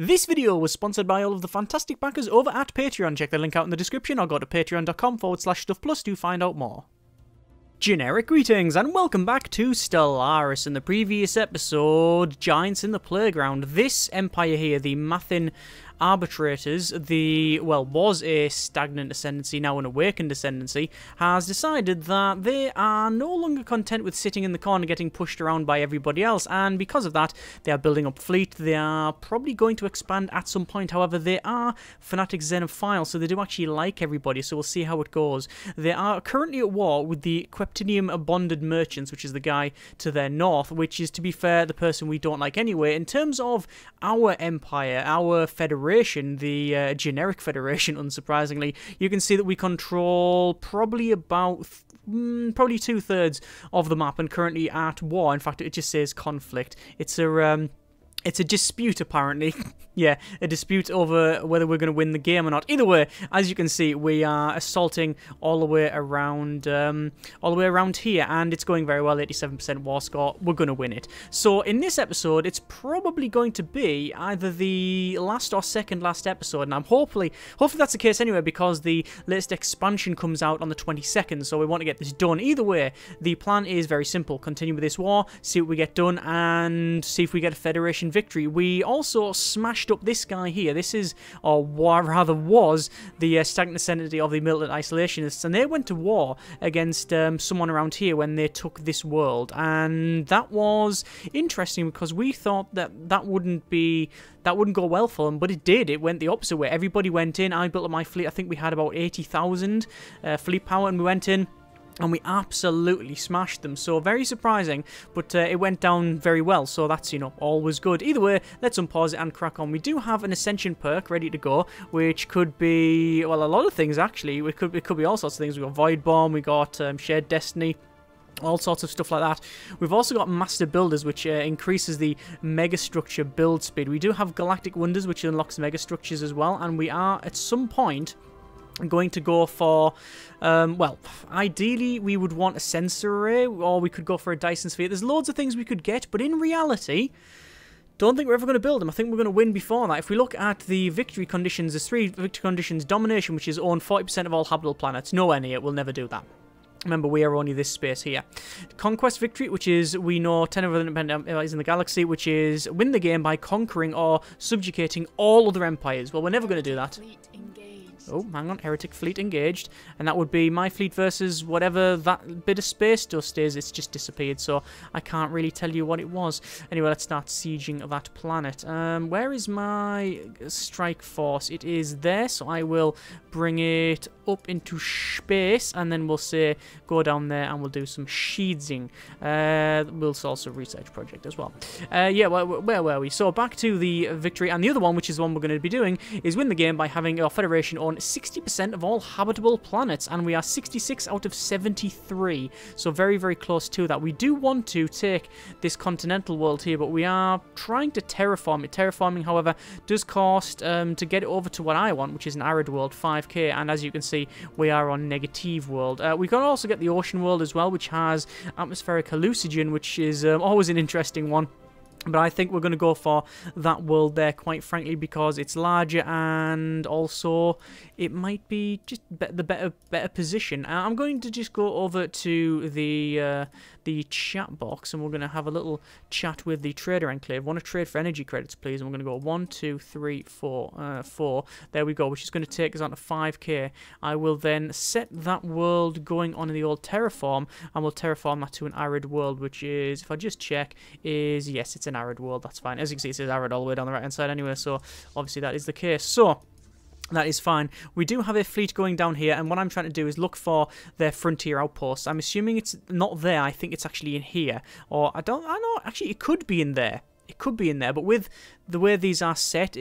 This video was sponsored by all of the fantastic backers over at Patreon. Check the link out in the description or go to patreon.com/stuffplus to find out more. Generic greetings and welcome back to Stellaris. In the previous episode, Giants in the Playground, this empire here, the Mathin Arbitrators, was a stagnant ascendancy, now an awakened ascendancy, has decided that they are no longer content with sitting in the corner getting pushed around by everybody else, and because of that, they are building up fleet. They are probably going to expand at some point. However, they are fanatic xenophiles, so they do actually like everybody, so we'll see how it goes. They are currently at war with the Queptinium Bonded Merchants, which is the guy to their north, which is, to be fair, the person we don't like anyway. In terms of our empire, our federation, the generic federation, unsurprisingly, you can see that we control probably about probably 2/3 of the map and currently at war. In fact, it just says conflict. It's a dispute, apparently. Yeah, a dispute over whether we're going to win the game or not. Either way, as you can see, we are assaulting all the way around here, and it's going very well. 87% war score. We're going to win it. So in this episode, it's probably going to be either the last or second last episode, and hopefully that's the case anyway, because the latest expansion comes out on the 22nd. So we want to get this done. Either way, the plan is very simple: continue with this war, see what we get done, and see if we get a Federation victory. We also smashed up this guy here. This is, or rather was, the stagnant ascendancy of the militant isolationists, and they went to war against someone around here when they took this world, and that was interesting because we thought that wouldn't go well for them, but it did. It went the opposite way. Everybody went in. I built up my fleet. I think we had about 80,000 fleet power, and we went in and we absolutely smashed them. So very surprising, but it went down very well, so that's, always good. Either way, let's unpause it and crack on. We do have an Ascension perk ready to go, which could be, well, a lot of things actually. It could be all sorts of things. We got Void Bomb, we got Shared Destiny, all sorts of stuff like that. We've also got Master Builders, which increases the megastructure build speed. We do have Galactic Wonders, which unlocks megastructures as well, and we are at some point going to go for, well, ideally we would want a sensor array, or we could go for a Dyson Sphere. There's loads of things we could get, but in reality, don't think we're ever going to build them. I think we're going to win before that. If we look at the victory conditions, there's 3 victory conditions. Domination, which is own 40% of all habitable planets. Nowhere near it. We'll never do that. Remember, we are only this space here. Conquest victory, which is, we know 10 of the independent empires in the galaxy, which is win the game by conquering or subjugating all other empires. Well, we're never going to do that. Oh, hang on, Heretic fleet engaged, and that would be my fleet versus whatever that bit of space dust is. It's just disappeared, so I can't really tell you what it was. Anyway, let's start sieging that planet. Where is my strike force? It is there, so I will bring it up into space, and then we'll say go down there and we'll do some sheedzing. We'll also research project as well. Yeah, where were we? So back to the victory, and the other one, which is the one we're going to be doing, is win the game by having our Federation on 60% of all habitable planets, and we are 66 out of 73, so very, very close to that. We do want to take this continental world here, but we are trying to terraform it. Terraforming, however, does cost, to get it over to what I want, which is an arid world, 5k, and as you can see, we are on negative world. We can also get the ocean world as well, which has atmospheric hallucinogen, which is always an interesting one. But I think we're going to go for that world there, quite frankly, because it's larger and also it might be just the better position. I'm going to just go over to the chat box, and we're going to have a little chat with the trader enclave. Want to trade for energy credits, please? And we're going to go 1, 2, 3, 4, 4. There we go, which is going to take us on to 5k. I will then set that world going on in the old terraform, and we'll terraform that to an arid world, which is, if I just check, is, yes, it's an arid world. That's fine. As you can see, it says arid all the way down the right hand side anyway, so obviously that is the case. So that is fine. We do have a fleet going down here, and what I'm trying to do is look for their frontier outposts. I'm assuming it's not there. I think it's actually in here, or I know, actually it could be in there. It could be in there, but with the way these are set,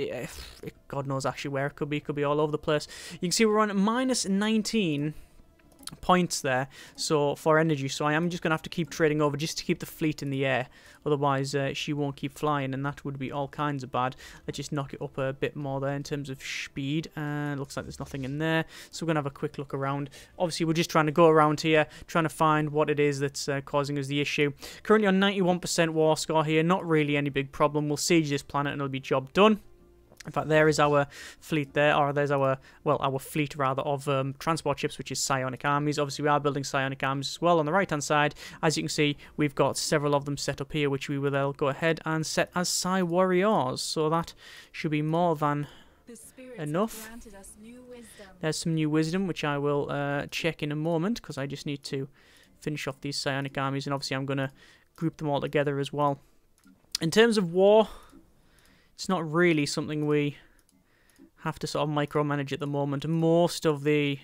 God knows actually where it could be. It could be all over the place. You can see we're on minus 19 points there, so for energy, so I am just going to have to keep trading over just to keep the fleet in the air, otherwise she won't keep flying, and that would be all kinds of bad. Let's just knock it up a bit more there in terms of speed, and looks like there's nothing in there, so we're going to have a quick look around. Obviously we're just trying to go around here, trying to find what it is that's causing us the issue. Currently on 91% war score here, not really any big problem. We'll siege this planet and it'll be job done. In fact, there is our fleet there, or there's our, well, our fleet rather of transport ships, which is psionic armies. Obviously, we are building psionic armies as well on the right-hand side. As you can see, we've got several of them set up here, which we will go ahead and set as psi warriors. So that should be more than enough. There's some new wisdom, which I will check in a moment, because I just need to finish off these psionic armies, and obviously I'm going to group them all together as well. In terms of war, it's not really something we have to sort of micromanage at the moment. Most of the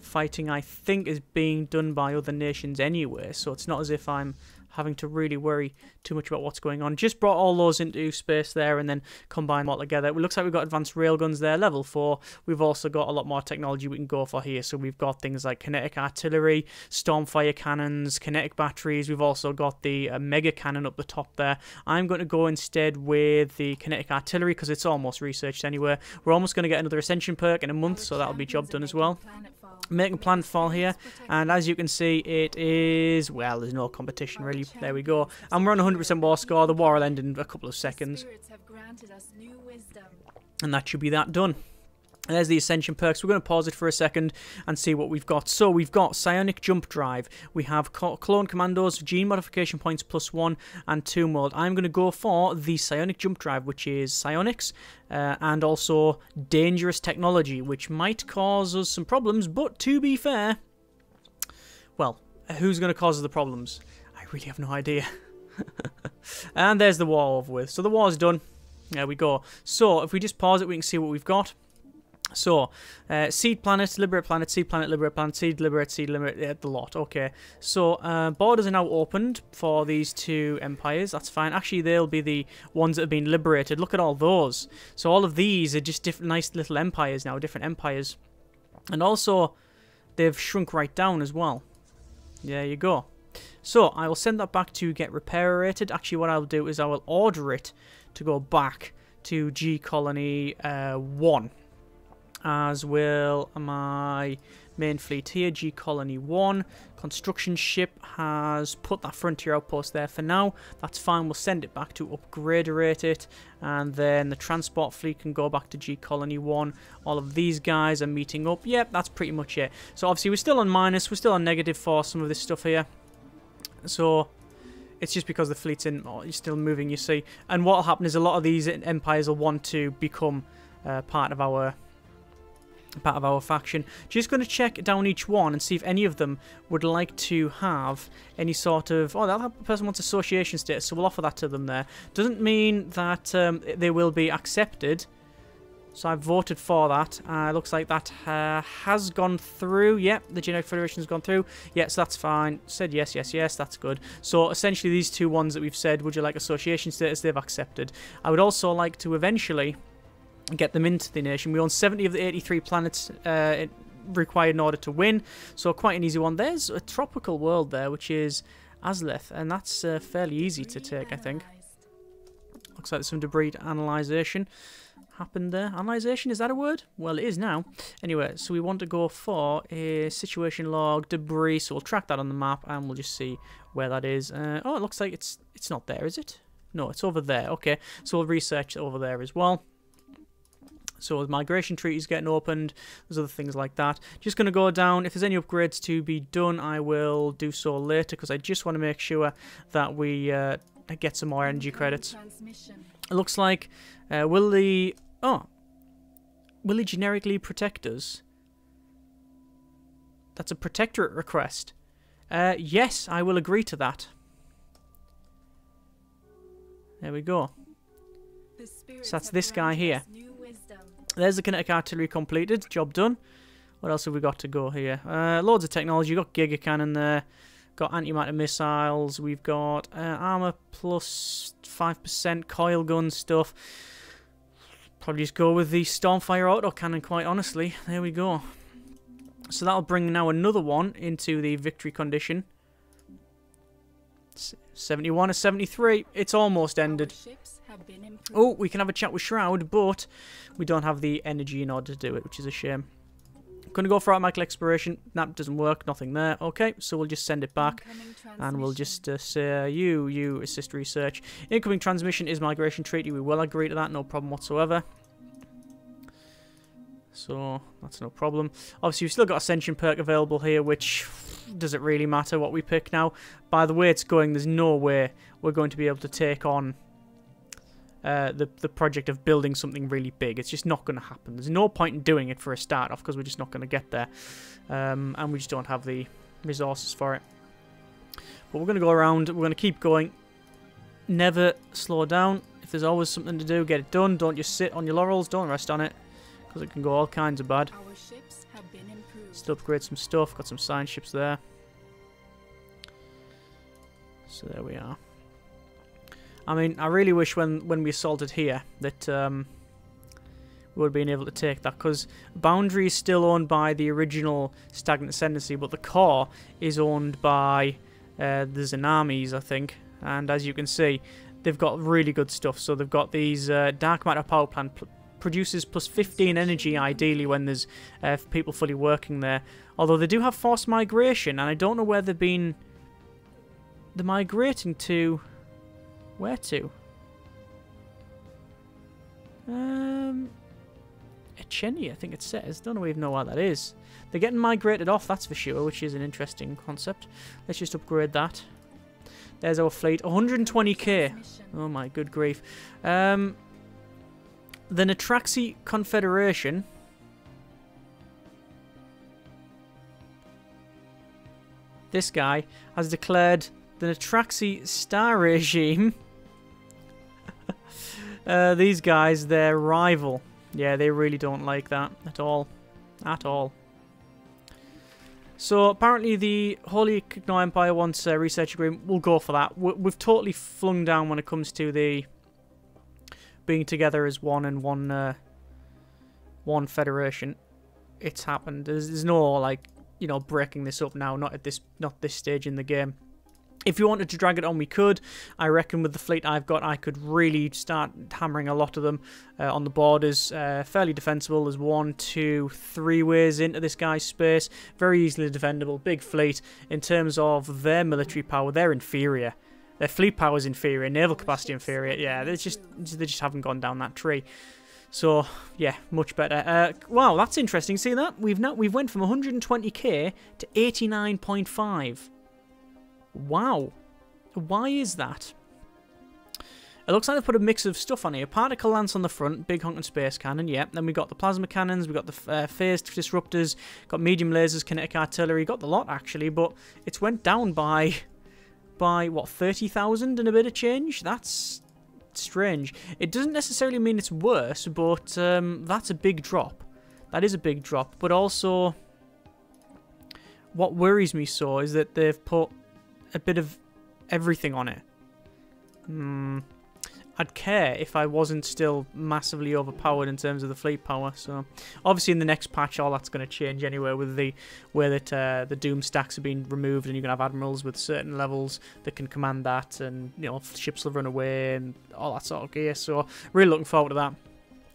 fighting, I think, is being done by other nations anyway, so it's not as if I'm having to really worry too much about what's going on. Just brought all those into space there and then combined them all together. It looks like we've got advanced railguns there, level 4. We've also got a lot more technology we can go for here. So we've got things like kinetic artillery, stormfire cannons, kinetic batteries. We've also got the mega cannon up the top there. I'm going to go instead with the kinetic artillery because it's almost researched anyway. We're almost going to get another ascension perk in a month, so that'll be job done as well. Making planetfall here, and as you can see, it is, well, there's no competition really. There we go, and we're on 100% war score. The war will end in a couple of seconds, and that should be that done. And there's the ascension perks. We're going to pause it for a second and see what we've got. So we've got psionic jump drive. We have clone commandos, gene modification points +1 and 2 mode. I'm going to go for the psionic jump drive, which is psionics, and also dangerous technology, which might cause us some problems. But to be fair, well, who's going to cause us the problems? I really have no idea. And there's the war over with. So the war's done. There we go. So if we just pause it, we can see what we've got. So, seed planet, liberate planet, seed planet, liberate planet, seed, liberate, the lot. Okay, so borders are now opened for these two empires. That's fine. Actually, they'll be the ones that have been liberated. Look at all those. So all of these are just different, nice little empires now, different empires. And also, they've shrunk right down as well. There you go. So, I will send that back to get repair rated. Actually, what I'll do is I will order it to go back to G Colony 1. As will my main fleet here, G Colony 1. Construction ship has put that frontier outpost there for now. That's fine, we'll send it back to upgrade rate it. And then the transport fleet can go back to G Colony 1. All of these guys are meeting up. Yep, that's pretty much it. So obviously we're still on minus, we're still on negative for some of this stuff here. So it's just because the fleet's in, you're still moving, you see. And what will happen is a lot of these empires will want to become part of our faction. Just going to check down each one and see if any of them would like to have any sort of, oh, that person wants association status, so we'll offer that to them there. Doesn't mean that they will be accepted, so I've voted for that. Looks like that has gone through. Yep, the Generic Federation has gone through. Yes, that's fine. Said yes, yes, yes, that's good. So essentially these two ones that we've said, would you like association status, they've accepted. I would also like to eventually get them into the nation. We own 70 of the 83 planets required in order to win, so quite an easy one. There's a tropical world there, which is Asleth, and that's fairly easy to take, I think. Looks like there's some debris analyzation happened there. Analyzation, is that a word? Well, it is now. Anyway, so we want to go for a situation log debris, so we'll track that on the map, and we'll just see where that is. Oh, it looks like it's not there, is it? No, it's over there. Okay, so we'll research over there as well. So the migration treaty is getting opened. There's other things like that. Just going to go down. If there's any upgrades to be done, I will do so later because I just want to make sure that we get some more energy credits. It looks like will they generically protect us? That's a protectorate request. Yes, I will agree to that. There we go. So that's this guy here. There's the kinetic artillery completed. Job done. What else have we got to go here? Loads of technology. We've got Giga Cannon there. Got antimatter missiles. We've got armor plus 5%, coil gun stuff. Probably just go with the Stormfire autocannon, quite honestly. There we go. So that'll bring now another one into the victory condition. 71 to 73. It's almost ended. Oh, we can have a chat with Shroud, but we don't have the energy in order to do it, which is a shame. Going to go for automatic exploration. That doesn't work. Nothing there. Okay, so we'll just send it back. And we'll just say, you assist research. Incoming transmission is migration treaty. We will agree to that. No problem whatsoever. So, that's no problem. Obviously, we've still got Ascension perk available here, which does it really matter what we pick now? By the way it's going, there's no way we're going to be able to take on the project of building something really big. It's just not going to happen. There's no point in doing it for a start off because we're just not going to get there. And we just don't have the resources for it. But we're going to go around. We're going to keep going. Never slow down. If there's always something to do, get it done. Don't just sit on your laurels. Don't rest on it because it can go all kinds of bad. Our ships have been improved. Still upgrade some stuff. Got some science ships there. So there we are. I mean, I really wish when we assaulted here that we would have been able to take that, because Boundary is still owned by the original Stagnant Ascendancy, but the core is owned by the Zanamis, I think. And as you can see, they've got really good stuff. So they've got these dark matter power plant produces plus 15 energy, ideally, when there's people fully working there. Although they do have forced migration, and I don't know where they've been. They're migrating to. Where to? Etchenia, I think it says. Don't even know where that is. They're getting migrated off, that's for sure, which is an interesting concept. Let's just upgrade that. There's our fleet. 120k. Oh my good grief. The Natraxi Confederation. This guy has declared the Natraxi Star Regime. These guys, their rival. Yeah, they really don't like that at all. At all. So, apparently the Holy Kigno Empire wants a research agreement. We'll go for that. We've totally flung down when it comes to the being together as one and one federation. It's happened. There's no, like, you know, breaking this up now. Not this stage in the game. If you wanted to drag it on, we could. I reckon with the fleet I've got, I could really start hammering a lot of them on the borders. Fairly defensible. There's 1, 2, 3 ways into this guy's space. Very easily defendable. Big fleet. In terms of their military power, they're inferior. Their fleet power is inferior. Naval capacity inferior. Yeah, they just haven't gone down that tree. So yeah, much better. Wow, that's interesting. See that? We've went from 120k to 89.5. Wow. Why is that? It looks like they put a mix of stuff on here. Particle lance on the front, big honking space cannon, yeah. Then we got the plasma cannons, we got the phased disruptors, got medium lasers, kinetic artillery, got the lot actually, but it's went down by what, 30,000 and a bit of change? That's strange. It doesn't necessarily mean it's worse, but that's a big drop. That is a big drop, but also what worries me so is that they've put a bit of everything on it. I'd care if I wasn't still massively overpowered in terms of the fleet power. So obviously in the next patch all that's going to change anyway, with the way that the Doom stacks have been removed, and you can have admirals with certain levels that can command that, and you know, ships will run away and all that sort of gear. So really looking forward to that.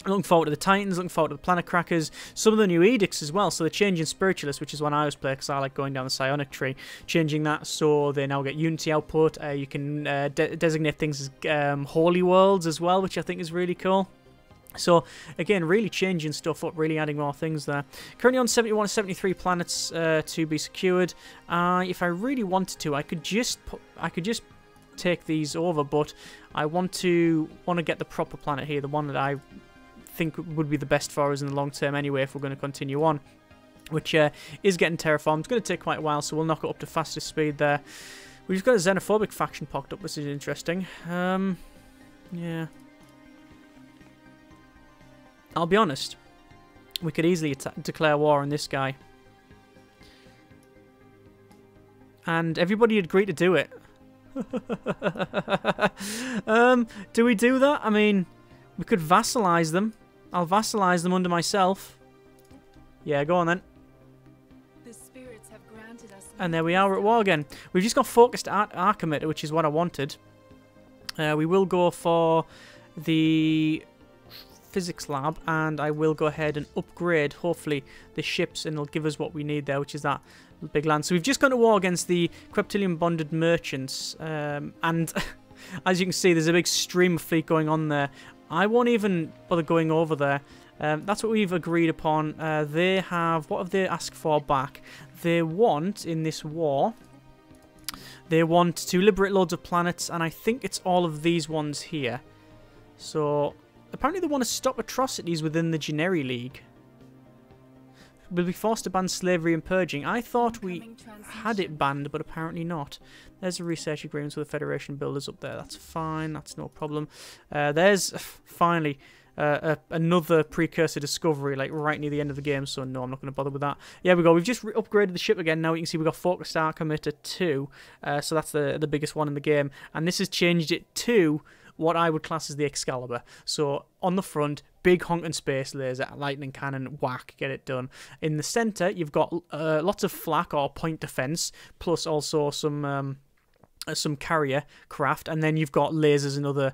Looking forward to the Titans, looking forward to the Planet Crackers, some of the new edicts as well. So they're changing Spiritualists, which is one I always play because I like going down the Psionic tree. Changing that so they now get Unity output. You can designate things as Holy Worlds as well, which I think is really cool. So, again, really changing stuff up, really adding more things there. Currently on 71 73 planets to be secured. If I really wanted to, I could just take these over, but I want to get the proper planet here, the one that I think would be the best for us in the long term anyway if we're going to continue on, which is getting terraformed. It's going to take quite a while, so we'll knock it up to fastest speed there. We've got a xenophobic faction popped up, which is interesting. Yeah, I'll be honest, we could easily declare war on this guy, and everybody would agree to do it. Do we do that? I mean, we could vassalize them. I'll vassalize them under myself. Yeah, go on then. The spirits have granted us. And there we are, we're at war again. We've just got focused arc emitter, which is what I wanted. We will go for the physics lab, and I will go ahead and upgrade, hopefully, the ships, and it'll give us what we need there, which is that big land. So we've just gone to war against the Queptilian bonded merchants, and as you can see, there's a big stream of fleet going on there. I won't even bother going over there. That's what we've agreed upon. They have... What have they asked for back? They want, in this war... They want to liberate loads of planets, and I think it's all of these ones here. So, apparently they want to stop atrocities within the Generi League. We'll be forced to ban slavery and purging. I thought we had it banned, but apparently not. There's a research agreement with the Federation builders up there. That's fine. That's no problem. There's, finally... another precursor discovery, like right near the end of the game, so no, I'm not going to bother with that. Yeah, we go. We've just upgraded the ship again. Now you can see we've got Focused Arc Emitter 2, so that's the biggest one in the game, and this has changed it to what I would class as the Excalibur. So on the front, big honking space laser, lightning cannon, whack, get it done. In the centre, you've got lots of flak or point defence, plus also some carrier craft, and then you've got lasers and other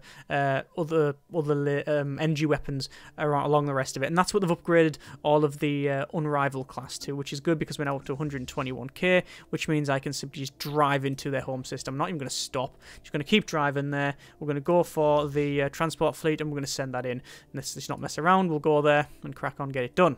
NG weapons along the rest of it, and that's what they've upgraded all of the Unrivaled class to, which is good because we're now up to 121k, which means I can simply just drive into their home system. I'm not even going to stop, just going to keep driving there. We're going to go for the transport fleet, and we're going to send that in, and let's just not mess around. We'll go there and crack on, get it done.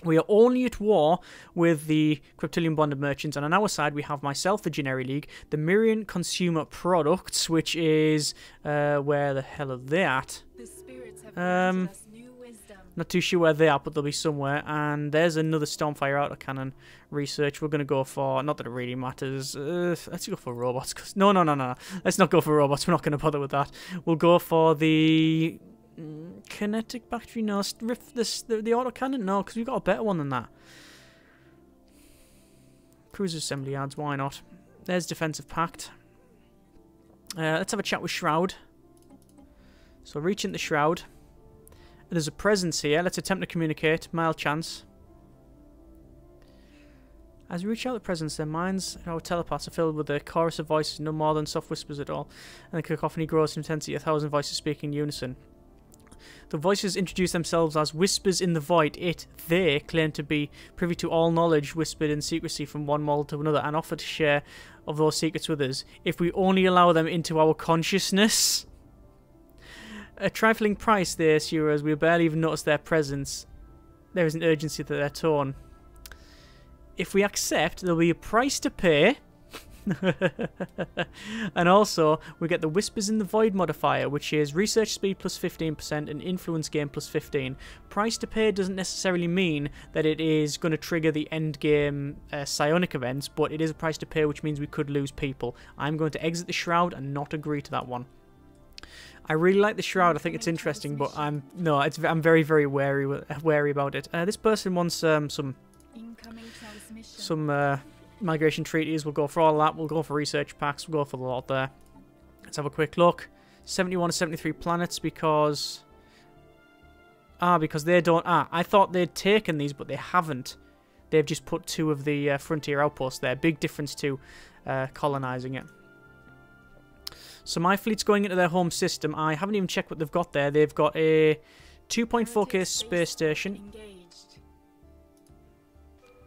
We are only at war with the Queptilian bonded merchants, and on our side we have myself, the Generi League, the Mirian Consumer Products, which is where the hell are they at? The spirits have granted us new wisdom. Not too sure where they are, but they'll be somewhere. And there's another Stormfire autocannon research. We're going to go for, not that it really matters, let's go for robots. Cause, no, let's not go for robots. We're not going to bother with that. We'll go for the... kinetic battery, no. The autocannon, no, because we've got a better one than that. Cruiser assembly yards, why not? There's defensive pact. Let's have a chat with Shroud. So reach into Shroud. There's a presence here. Let's attempt to communicate. Mild chance. As we reach out the presence, their minds, our telepaths, are filled with a chorus of voices, no more than soft whispers at all. And the cacophony grows in intensity, 1,000 voices speaking in unison. The voices introduce themselves as whispers in the void. They claim to be privy to all knowledge whispered in secrecy from one model to another, and offer to share of those secrets with us, if we only allow them into our consciousness. A trifling price, they assure us. We barely even notice their presence. There is an urgency to their tone. If we accept, there'll be a price to pay. And also we get the Whispers in the Void modifier, which is research speed plus 15% and influence gain plus 15. Price to pay doesn't necessarily mean that it is going to trigger the end game psionic events, but it is a price to pay, which means we could lose people. I'm going to exit the Shroud and not agree to that one. I really like the Shroud. I think it's interesting, but I'm very, very wary about it. This person wants some migration treaties. We'll go for all that. We'll go for research packs. We'll go for the lot there. Let's have a quick look. 71 to 73 planets because they don't. I thought they'd taken these, but they haven't. They've just put 2 of the frontier outposts there. Big difference to colonizing it. So my fleet's going into their home system. I haven't even checked what they've got there. They've got a 2.4k space station.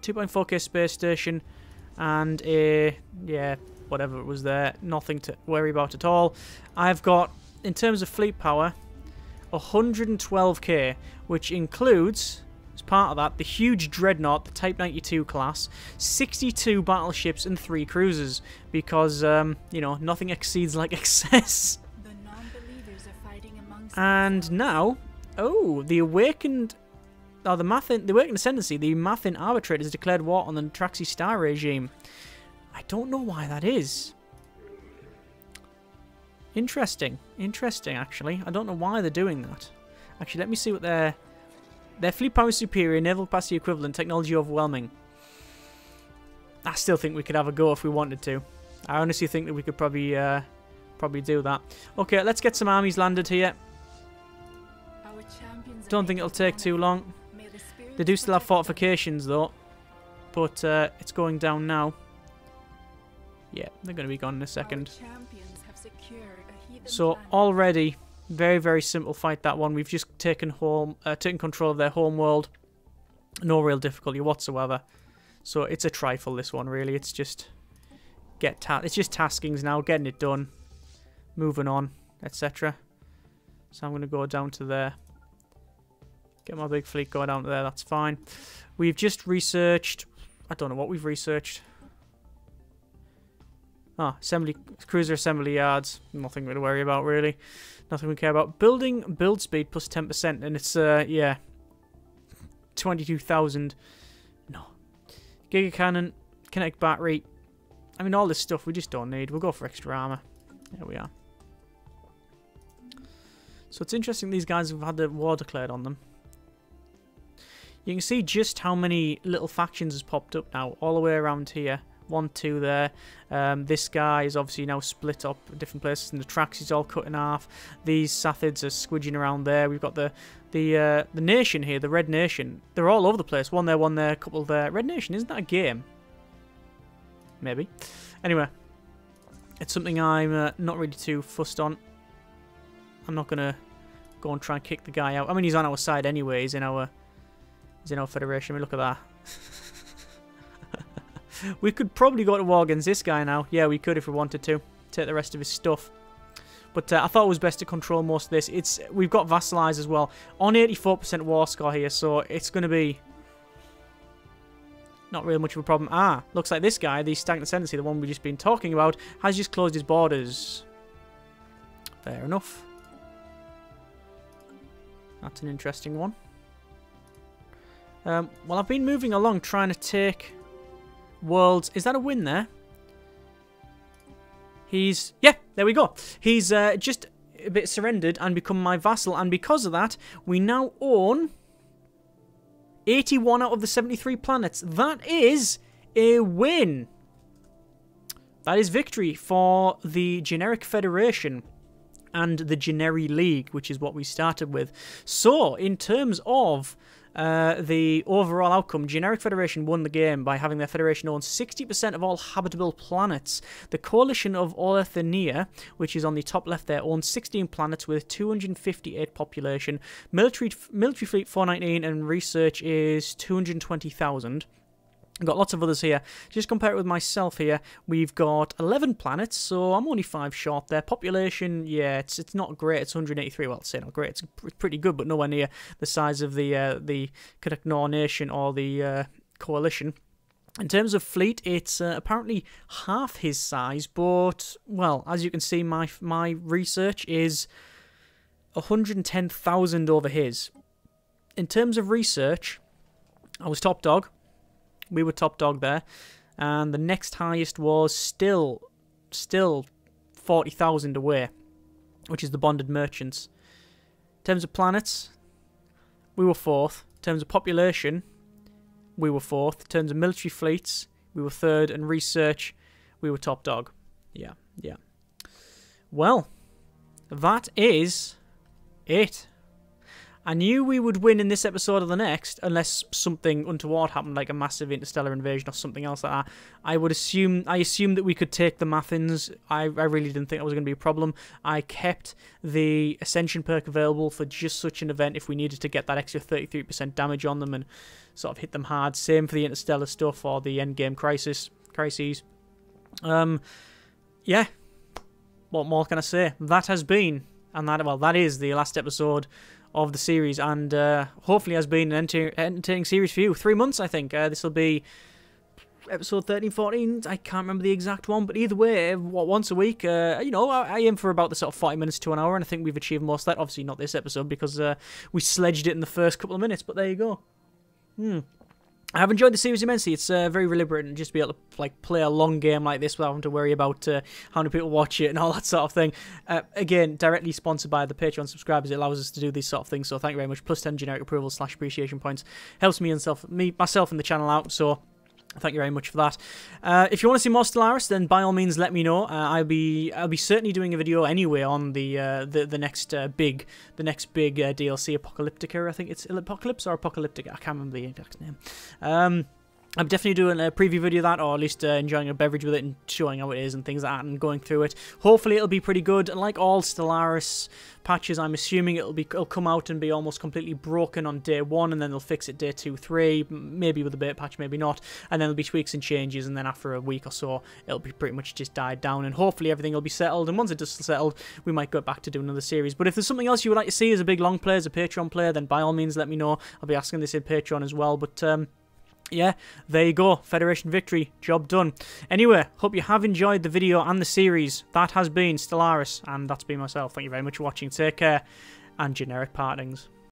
2.4k space station. And a, yeah, whatever it was there. Nothing to worry about at all. I've got, in terms of fleet power, 112k, which includes, as part of that, the huge Dreadnought, the Type 92 class, 62 battleships and 3 cruisers, because, you know, nothing exceeds like excess. The non-believers are fighting amongst And themselves. now, the Awakened... the Awakened Ascendancy, the Mathin Arbitrator has declared war on the Traxi Star regime. I don't know why that is. Interesting, actually. I don't know why they're doing that. Actually, let me see what their fleet power is superior, naval capacity equivalent, technology overwhelming. I still think we could have a go if we wanted to. I honestly think that we could probably do that. Okay, let's get some armies landed here. Our champions Don't think it'll take too long. May the spirits They do still have protect them. fortifications though, but it's going down now. Yeah, they're going to be gone in a second. Our champions have secured a heathen So planet. already Very, very simple fight, that one. We've just taken control of their home world. No real difficulty whatsoever. So it's a trifle, this one, really. It's just it's just taskings now, getting it done, moving on, etc. So I'm going to go down to there. Get my big fleet going down to there, that's fine. We've just researched... I don't know what we've researched. Ah, cruiser assembly yards. Nothing to worry about, really. Nothing we care about. Build speed plus 10%, and it's, yeah, 22,000. No. Giga cannon, kinetic battery. I mean, all this stuff we just don't need. We'll go for extra armor. There we are. So it's interesting these guys have had the war declared on them. You can see just how many little factions has popped up now, all the way around here. 1, 2 there. This guy is obviously now split up in different places, and the tracks is all cut in half. These Sathids are squidging around there. We've got the nation here, the Red Nation. They're all over the place. One there, a couple there. Red Nation, isn't that a game? Maybe. Anyway, it's something I'm not really too fussed on. I'm not gonna go and try and kick the guy out. I mean, he's on our side anyway. He's in our federation. I mean, look at that. We could probably go to war against this guy now. Yeah, we could if we wanted to. Take the rest of his stuff. But I thought it was best to control most of this. We've got vassalize as well. On 84% war score here, so it's going to be not really much of a problem. Ah, looks like this guy, the stagnant ascendancy, the one we've just been talking about, has just closed his borders. Fair enough. That's an interesting one. Well, I've been moving along trying to take worlds. Is that a win there? Yeah, there we go. He's just a bit surrendered and become my vassal, and because of that, we now own 81 out of the 73 planets. That is a win. That is victory for the generic federation and the Generi League, which is what we started with. So, in terms of the overall outcome, Generic Federation won the game by having their federation own 60% of all habitable planets. The Coalition of Orthenia, which is on the top left there, owns 16 planets with 258 population. Military fleet 419 and research is 220,000. I've got lots of others here. Just compare it with myself here. We've got 11 planets, so I'm only 5 short there. Population, yeah, it's not great. It's 183. Well, I'd say not great. It's pretty good, but nowhere near the size of the Kadaknor Nation or the Coalition. In terms of fleet, it's apparently half his size, but, well, as you can see, my research is 110,000 over his. In terms of research, I was top dog. We were top dog there, and the next highest was still 40,000 away, which is the bonded merchants. In terms of planets, we were 4th. In terms of population, we were 4th. In terms of military fleets, we were 3rd, and research, we were top dog. Yeah. Well, that is it. I knew we would win in this episode or the next, unless something untoward happened, like a massive interstellar invasion or something else like that. I assumed that we could take the Mathins. I really didn't think that was going to be a problem. I kept the Ascension perk available for just such an event if we needed to get that extra 33% damage on them and sort of hit them hard. Same for the interstellar stuff or the endgame crises. Yeah. What more can I say? That has been, and that is the last episode of the series, and hopefully has been an entertaining series for you. 3 months, I think. This will be episode 13, 14. I can't remember the exact one, but either way, once a week. I aim for about the sort of 40 minutes to an hour, and I think we've achieved most of that. Obviously, not this episode because we sledged it in the first couple of minutes, but there you go. I have enjoyed the series immensely. It's very liberating just to be able to play a long game like this without having to worry about how many people watch it and all that sort of thing. Again, directly sponsored by the Patreon subscribers. It allows us to do these sort of things, so thank you very much. Plus 10 generic approval / appreciation points. Helps myself and the channel out, so thank you very much for that. If you want to see more Stellaris, then by all means let me know. I'll be certainly doing a video anyway on the next big DLC, Apocalyptica. I think it's Apocalypse or Apocalyptica. I can't remember the exact name. I'm definitely doing a preview video of that, or at least enjoying a beverage with it and showing how it is and things like that and going through it. Hopefully it'll be pretty good. And like all Stellaris patches, I'm assuming it'll come out and be almost completely broken on day 1, and then they'll fix it day 2, 3, maybe with a beta patch, maybe not. And then there'll be tweaks and changes, and then after a week or so, it'll be pretty much just died down, and hopefully everything will be settled. And once it does settled, we might go back to do another series. But if there's something else you would like to see as a big long player, as a Patreon player, then by all means let me know. I'll be asking this in Patreon as well. But yeah, there you go. Federation victory. Job done. Anyway, hope you have enjoyed the video and the series. That has been Stellaris, and that's been myself. Thank you very much for watching. Take care, and generic partings.